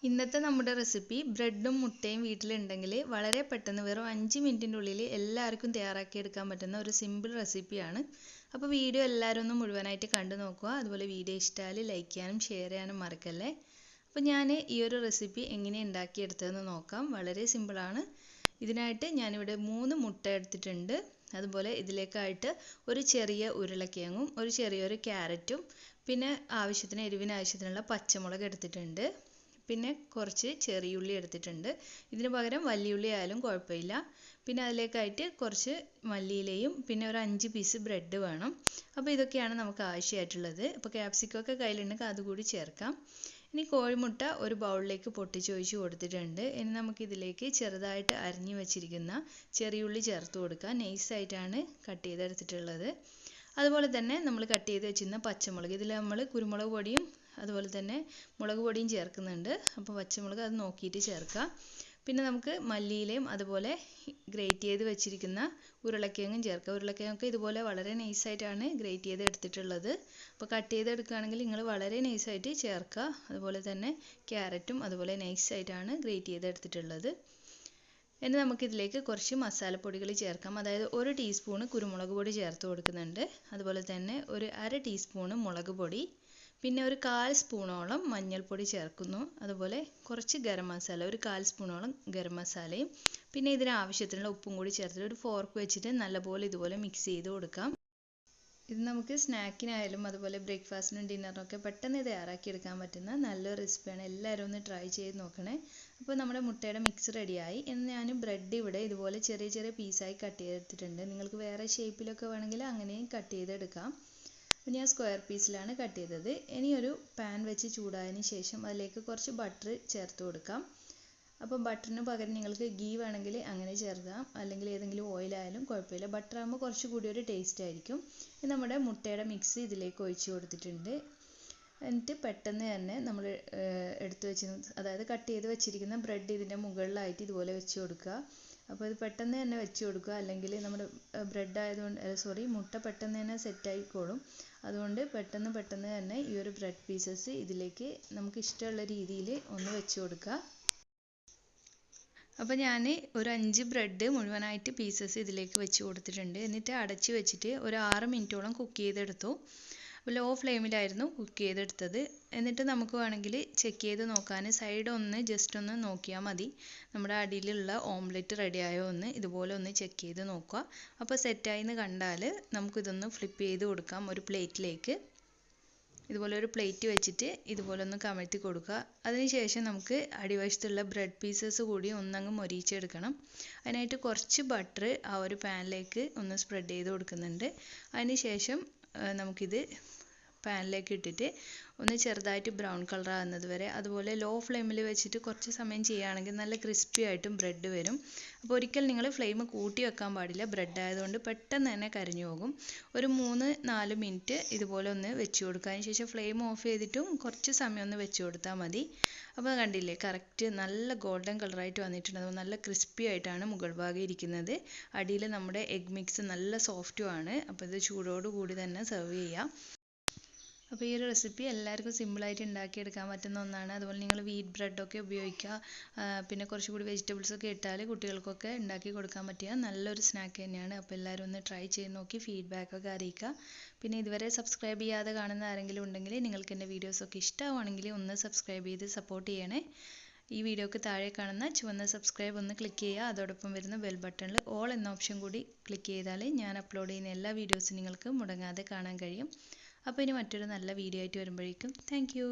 ഇന്നത്തെ നമ്മുടെ റെസിപ്പി ബ്രെഡും മുട്ടയും വീട്ടിലുണ്ടെങ്കിൽ വളരെ പെട്ടെന്ന് വെറും 5 മിനിറ്റിൻ്റെ ഉള്ളിൽ എല്ലാവർക്കും തയ്യാറാക്കിയെടുക്കാൻ പറ്റുന്ന ഒരു സിമ്പിൾ റെസിപ്പിയാണ്. അപ്പോൾ വീഡിയോ എല്ലാവരും ഒന്ന് മുഴുവനായിട്ട് കണ്ടു നോക്കുക. അതുപോലെ വീഡിയോ ഇഷ്ടമായാൽ ലൈക്ക് ചെയ്യാനും ഷെയർ ചെയ്യാനും മറക്കല്ലേ. അപ്പോൾ ഞാൻ ഈ ഒരു റെസിപ്പി എങ്ങനെ ഉണ്ടാക്കിയെടുത്തതെന്ന് നോക്കാം. വളരെ സിമ്പിളാണ്. ഇതിനായിട്ട് ഞാനിവിടെ 3 മുട്ട എടുത്തിട്ടുണ്ട്. അതുപോലെ ഇതിലേക്കായിട്ട് ഒരു ചെറിയ ഉരുളക്കിഴങ്ങും ഒരു ചെറിയൊരു ക്യാരറ്റും പിന്നെ എരിവിന് ആവശ്യത്തിനുള്ള പച്ചമുളക് എടുത്തിട്ടുണ്ട്. പിന്നെ കുറച്ച് ചെറിയുള്ളി എടുത്തിട്ടുണ്ട്. ഇതിന് പകരം വലിയുള്ളി ആയാലും കുഴപ്പമില്ല. പിന്നെ അതിലേക്കായിട്ട് കുറച്ച് മല്ലിയിലയും പിന്നെ ഒരു 5 പീസ് ബ്രെഡ് വേണം. അപ്പോൾ ഇതൊക്കെയാണ് നമുക്ക് ആവശ്യമായിട്ടുള്ളത്. അപ്പോൾ ക്യാപ്സിക്കം ഒക്കെ കയ്യിലുണ്ടെങ്കിൽ അതുകൂടി ചേർക്കാം. ഇനി കോഴിമുട്ട ഒരു ബൗളിലേക്ക് പൊട്ടിച്ചൊഴിച്ച് കൊടുത്തിട്ടുണ്ട്. ഇനി നമുക്കിതിലേക്ക് ചെറുതായിട്ട് അരിഞ്ഞു വെച്ചിരിക്കുന്ന ചെറിയുള്ളി ചേർത്ത് കൊടുക്കാം. നൈസായിട്ടാണ് കട്ട് ചെയ്തെടുത്തിട്ടുള്ളത്. അതുപോലെ തന്നെ നമ്മൾ കട്ട് ചെയ്ത് വെച്ചിരുന്ന പച്ചമുളക്, ഇതിൽ നമ്മൾ കുരുമുളക് പൊടിയും അതുപോലെ തന്നെ മുളക് പൊടിയും ചേർക്കുന്നുണ്ട്. അപ്പോൾ പച്ചമുളക് അത് നോക്കിയിട്ട് ചേർക്കാം. പിന്നെ നമുക്ക് മല്ലിയിലയും അതുപോലെ ഗ്രേറ്റ് ചെയ്ത് വെച്ചിരിക്കുന്ന ഉരുളക്കിഴങ്ങും ചേർക്കാം. ഉരുളക്കിഴങ്ങൊക്കെ ഇതുപോലെ വളരെ നൈസായിട്ടാണ് ഗ്രേറ്റ് ചെയ്ത് എടുത്തിട്ടുള്ളത്. അപ്പോൾ കട്ട് ചെയ്തെടുക്കുകയാണെങ്കിൽ നിങ്ങൾ വളരെ നൈസായിട്ട് ചേർക്കുക. അതുപോലെ തന്നെ ക്യാരറ്റും അതുപോലെ നൈസായിട്ടാണ് ഗ്രേറ്റ് ചെയ്തെടുത്തിട്ടുള്ളത്. ഇനി നമുക്കിതിലേക്ക് കുറച്ച് മസാലപ്പൊടികൾ ചേർക്കാം. അതായത് 1 ടീസ്പൂണ് കുരുമുളക് പൊടി ചേർത്ത് കൊടുക്കുന്നുണ്ട്. അതുപോലെ തന്നെ ഒരു 1/2 ടീസ്പൂണ് മുളക് പൊടി, പിന്നെ ഒരു 1/4 സ്പൂണോളം മഞ്ഞൾപ്പൊടി ചേർക്കുന്നു. അതുപോലെ കുറച്ച് ഗരം മസാല, ഒരു 1/4 സ്പൂണോളം ഗരം മസാലയും പിന്നെ ഇതിന് ആവശ്യത്തിനുള്ള ഉപ്പും കൂടി ചേർത്തിട്ട് ഒരു ഫോർക്ക് വെച്ചിട്ട് നല്ലപോലെ ഇതുപോലെ മിക്സ് ചെയ്ത് കൊടുക്കാം. ഇത് നമുക്ക് സ്നാക്കിനായാലും അതുപോലെ ബ്രേക്ക്ഫാസ്റ്റിനും ഡിന്നറിനൊക്കെ പെട്ടെന്ന് തയ്യാറാക്കിയെടുക്കാൻ പറ്റുന്ന നല്ലൊരു റെസിപ്പിയാണ്. എല്ലാവരും ഒന്ന് ട്രൈ ചെയ്ത് നോക്കണേ. അപ്പോൾ നമ്മുടെ മുട്ടയുടെ മിക്സ് റെഡിയായി. ഇന്ന് ഞാൻ ബ്രെഡ് ഇവിടെ ഇതുപോലെ ചെറിയ ചെറിയ പീസായി കട്ട് ചെയ്തെടുത്തിട്ടുണ്ട്. നിങ്ങൾക്ക് വേറെ ഷേപ്പിലൊക്കെ വേണമെങ്കിൽ അങ്ങനെയും കട്ട് ചെയ്തെടുക്കാം. അപ്പോൾ ഞാൻ സ്ക്വയർ പീസിലാണ് കട്ട് ചെയ്തത്. ഇനി ഒരു പാൻ വെച്ച് ചൂടായതിന് ശേഷം അതിലേക്ക് കുറച്ച് ബട്ടർ ചേർത്ത് കൊടുക്കാം. അപ്പോൾ ബട്ടറിന് പകരം നിങ്ങൾക്ക് ഗീ വേണമെങ്കിൽ അങ്ങനെ ചേർക്കാം, അല്ലെങ്കിൽ ഏതെങ്കിലും ഓയിലായാലും കുഴപ്പമില്ല. ബട്ടർ ആകുമ്പോൾ കുറച്ചുകൂടി ഒരു ടേസ്റ്റ് ആയിരിക്കും. ഇനി നമ്മുടെ മുട്ടയുടെ മിക്സ് ഇതിലേക്ക് ഒഴിച്ച് കൊടുത്തിട്ടുണ്ട്. എന്നിട്ട് പെട്ടെന്ന് തന്നെ നമ്മൾ എടുത്ത് അതായത് കട്ട് ചെയ്ത് വെച്ചിരിക്കുന്ന ബ്രെഡ് ഇതിൻ്റെ മുകളിലായിട്ട് ഇതുപോലെ വെച്ച് കൊടുക്കുക. അപ്പോൾ ഇത് പെട്ടെന്ന് തന്നെ വെച്ച് കൊടുക്കുക, അല്ലെങ്കിൽ നമ്മുടെ ബ്രെഡ് ആയതുകൊണ്ട് മുട്ട പെട്ടെന്ന് തന്നെ സെറ്റ് ആയിക്കോളും. അതുകൊണ്ട് പെട്ടെന്ന് തന്നെ ഈ ഒരു ബ്രെഡ് പീസസ് ഇതിലേക്ക് നമുക്ക് ഇഷ്ടമുള്ള രീതിയിൽ ഒന്ന് വെച്ച് കൊടുക്കുക. അപ്പോൾ ഞാൻ ഒരു 5 ബ്രെഡ് മുഴുവനായിട്ട് പീസസ് ഇതിലേക്ക് വെച്ച് കൊടുത്തിട്ടുണ്ട്. എന്നിട്ട് അടച്ച് വെച്ചിട്ട് ഒരു 6 മിനിറ്റോളം കുക്ക് ചെയ്തെടുത്തു. ലോ ഫ്ലെയിമിലായിരുന്നു കുക്ക് ചെയ്തെടുത്തത്. എന്നിട്ട് നമുക്ക് വേണമെങ്കിൽ ചെക്ക് ചെയ്ത് നോക്കാൻ സൈഡ് ഒന്ന് ജസ്റ്റ് ഒന്ന് നോക്കിയാൽ മതി. നമ്മുടെ അടിയിലുള്ള ഓംലെറ്റ് റെഡിയായോ എന്ന് ഇതുപോലെ ഒന്ന് ചെക്ക് ചെയ്ത് നോക്കുക. അപ്പോൾ സെറ്റായി എന്ന് കണ്ടാൽ നമുക്കിതൊന്ന് ഫ്ലിപ്പ് ചെയ്ത് കൊടുക്കാം ഒരു പ്ലേറ്റിലേക്ക്. ഇതുപോലെ ഒരു പ്ലേറ്റ് വെച്ചിട്ട് ഇതുപോലെ ഒന്ന് കമഴ്ത്തി കൊടുക്കുക. അതിനുശേഷം നമുക്ക് അടിവശത്തുള്ള ബ്രെഡ് പീസസ് കൂടി ഒന്നങ്ങ് മൊരിയിച്ചെടുക്കണം. അതിനായിട്ട് കുറച്ച് ബട്ടർ ആ ഒരു പാനിലേക്ക് ഒന്ന് സ്പ്രെഡ് ചെയ്ത് കൊടുക്കുന്നുണ്ട്. അതിനുശേഷം നമുക്കിത് പാനിലേക്ക് ഇട്ടിട്ട് ഒന്ന് ചെറുതായിട്ട് ബ്രൗൺ കളർ ആകുന്നത് വരെ, അതുപോലെ ലോ ഫ്ലെയിമിൽ വെച്ചിട്ട് കുറച്ച് സമയം ചെയ്യുകയാണെങ്കിൽ നല്ല ക്രിസ്പി ആയിട്ടും ബ്രെഡ് വരും. അപ്പോൾ ഒരിക്കൽ നിങ്ങൾ ഫ്ലെയിം കൂട്ടി വെക്കാൻ പാടില്ല. ബ്രെഡ് ആയതുകൊണ്ട് പെട്ടെന്ന് തന്നെ കരിഞ്ഞു പോകും. ഒരു 3-4 മിനിറ്റ് ഇതുപോലെ ഒന്ന് വെച്ച് കൊടുക്കുക. അതിന് ശേഷം ഫ്ലെയിം ഓഫ് ചെയ്തിട്ടും കുറച്ച് സമയം ഒന്ന് വെച്ച് കൊടുത്താൽ മതി. അപ്പോൾ കണ്ടില്ലേ, കറക്റ്റ് നല്ല ഗോൾഡൻ കളറായിട്ട് വന്നിട്ടുണ്ട്. നല്ല ക്രിസ്പി ആയിട്ടാണ് മുകൾ ഭാഗം ഇരിക്കുന്നത്. അടിയിൽ നമ്മുടെ എഗ് മിക്സ് നല്ല സോഫ്റ്റും ആണ്. അപ്പോൾ ഇത് ചൂടോടുകൂടി തന്നെ സെർവ് ചെയ്യാം. അപ്പോൾ ഈ ഒരു റെസിപ്പി എല്ലാവർക്കും സിമ്പിളായിട്ട് ഉണ്ടാക്കിയെടുക്കാൻ പറ്റുന്ന ഒന്നാണ്. അതുപോലെ നിങ്ങൾ വീറ്റ് ബ്രെഡൊക്കെ ഉപയോഗിക്കുക. പിന്നെ കുറച്ചുകൂടി വെജിറ്റബിൾസൊക്കെ ഇട്ടാൽ കുട്ടികൾക്കൊക്കെ ഉണ്ടാക്കി കൊടുക്കാൻ പറ്റിയ നല്ലൊരു സ്നാക്ക് തന്നെയാണ്. അപ്പോൾ എല്ലാവരും ഒന്ന് ട്രൈ ചെയ്ത് നോക്കി ഫീഡ്ബാക്കൊക്കെ അറിയിക്കുക. പിന്നെ ഇതുവരെ സബ്സ്ക്രൈബ് ചെയ്യാതെ കാണുന്ന ആരെങ്കിലും ഉണ്ടെങ്കിൽ നിങ്ങൾക്ക് എൻ്റെ വീഡിയോസൊക്കെ ഇഷ്ടമാണെങ്കിൽ ഒന്ന് സബ്സ്ക്രൈബ് ചെയ്ത് സപ്പോർട്ട് ചെയ്യണേ. ഈ വീഡിയോക്ക് താഴെ കാണുന്ന ചുവന്ന സബ്സ്ക്രൈബ് ഒന്ന് ക്ലിക്ക് ചെയ്യുക. അതോടൊപ്പം വരുന്ന ബെൽ ബട്ടണിൽ ഓൾ എന്ന ഓപ്ഷൻ കൂടി ക്ലിക്ക് ചെയ്താൽ ഞാൻ അപ്ലോഡ് ചെയ്യുന്ന എല്ലാ വീഡിയോസും നിങ്ങൾക്ക് മുടങ്ങാതെ കാണാൻ കഴിയും. അപ്പോൾ ഇനി മറ്റൊരു നല്ല വീഡിയോ ആയിട്ട് വരുമ്പോഴേക്കും താങ്ക് യു.